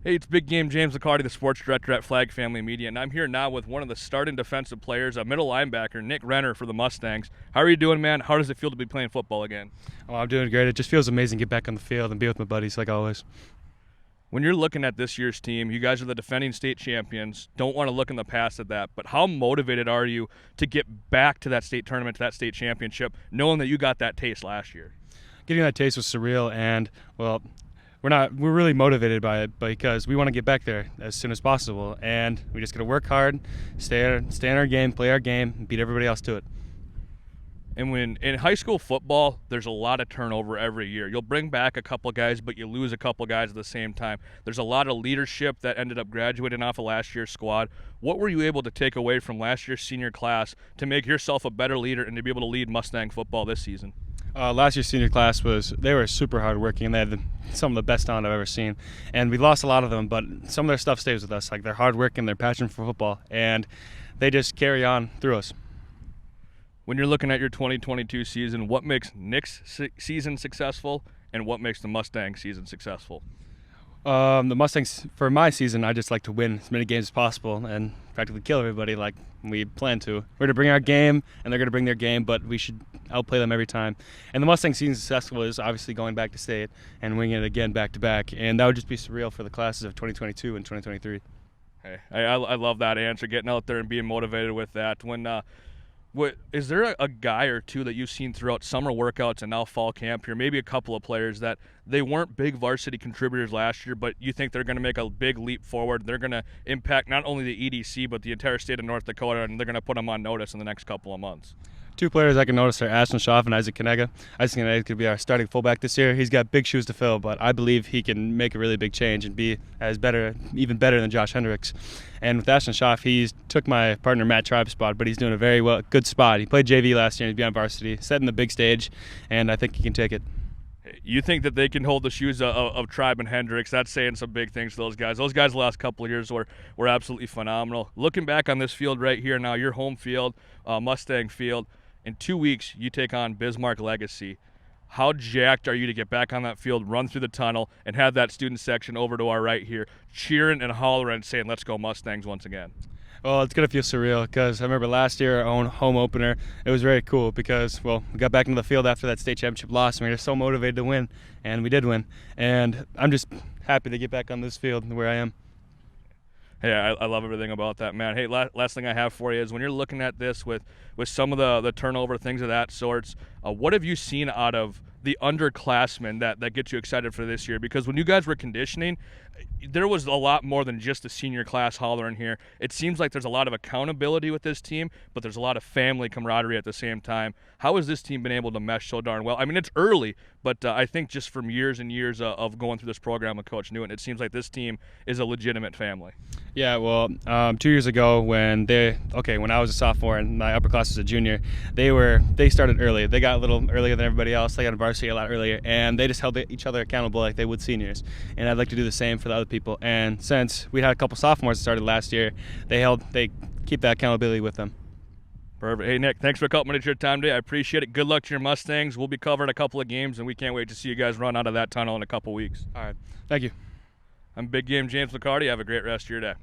Hey, it's Big Game James Licardi, the sports director at Flag Family Media, and I'm here now with one of the starting defensive players, a middle linebacker, Nick Renner for the Mustangs. How are you doing, man? How does it feel to be playing football again? Oh, I'm doing great. It just feels amazing to get back on the field and be with my buddies like always. When you're looking at this year's team, you guys are the defending state champions. Don't want to look in the past at that, but how motivated are you to get back to that state tournament, to that state championship, knowing that you got that taste last year? Getting that taste was surreal, and well, we're really motivated by it because we want to get back there as soon as possible, and we just got to work hard, stay in our game, play our game, and beat everybody else to it. And when in high school football, there's a lot of turnover every year. You'll bring back a couple guys, but you lose a couple guys at the same time. There's a lot of leadership that ended up graduating off of last year's squad. What were you able to take away from last year's senior class to make yourself a better leader and to be able to lead Mustang football this season? Last year's senior class they were super hardworking, and they had some of the best talent I've ever seen. And we lost a lot of them, but some of their stuff stays with us, like their hard work and their passion for football, and they just carry on through us. When you're looking at your 2022 season, what makes Nick's season successful and what makes the Mustang season successful? The Mustangs, for my season, I just like to win as many games as possible and practically kill everybody like we plan to. We're going to bring our game, and they're going to bring their game, but we should outplay them every time. And the Mustang season successful is obviously going back to state and winning it again back-to-back, and that would just be surreal for the classes of 2022 and 2023. Hey, I love that answer, getting out there and being motivated with that. Is there a guy or two that you've seen throughout summer workouts and now fall camp here, maybe a couple of players that they weren't big varsity contributors last year, but you think they're going to make a big leap forward? They're going to impact not only the EDC, but the entire state of North Dakota, and they're going to put them on notice in the next couple of months. Two players I can notice are Ashton Schaff and Isaac Kanega. Isaac Kanega could be our starting fullback this year. He's got big shoes to fill, but I believe he can make a really big change and be even better than Josh Hendricks. And with Ashton Schaff, he took my partner Matt Tribe's spot, but he's doing a good spot. He played JV last year and he's been on varsity, setting the big stage, and I think he can take it. You think that they can hold the shoes of Tribe and Hendricks? That's saying some big things to those guys. Those guys the last couple of years were absolutely phenomenal. Looking back on this field right here now, your home field, Mustang field, in 2 weeks, you take on Bismarck Legacy. How jacked are you to get back on that field, run through the tunnel, and have that student section over to our right here, cheering and hollering and saying, "Let's go Mustangs" once again? Well, it's going to feel surreal because I remember last year, our own home opener, it was very cool because, well, we got back into the field after that state championship loss, and we were so motivated to win, and we did win. And I'm just happy to get back on this field where I am. Hey, I love everything about that, man. Hey, last thing I have for you is when you're looking at this with some of the turnover, things of that sorts, what have you seen out of the underclassmen that get you excited for this year? Because when you guys were conditioning, there was a lot more than just the senior class hollering here. It seems like there's a lot of accountability with this team, but there's a lot of family camaraderie at the same time. How has this team been able to mesh so darn well? I mean, it's early, but I think just from years and years of going through this program with Coach Newton, it seems like this team is a legitimate family. Yeah, well, 2 years ago when I was a sophomore and my upper class was a junior, they started early. They got a little earlier than everybody else. They got in varsity a lot earlier, and they just held each other accountable like they would seniors. And I'd like to do the same for the other people. And since we had a couple sophomores that started last year, they keep that accountability with them. Perfect. Hey, Nick, thanks for a couple minutes of your time today. I appreciate it. Good luck to your Mustangs. We'll be covering a couple of games, and we can't wait to see you guys run out of that tunnel in a couple weeks. All right. Thank you. I'm Big Game James Licardi. Have a great rest of your day.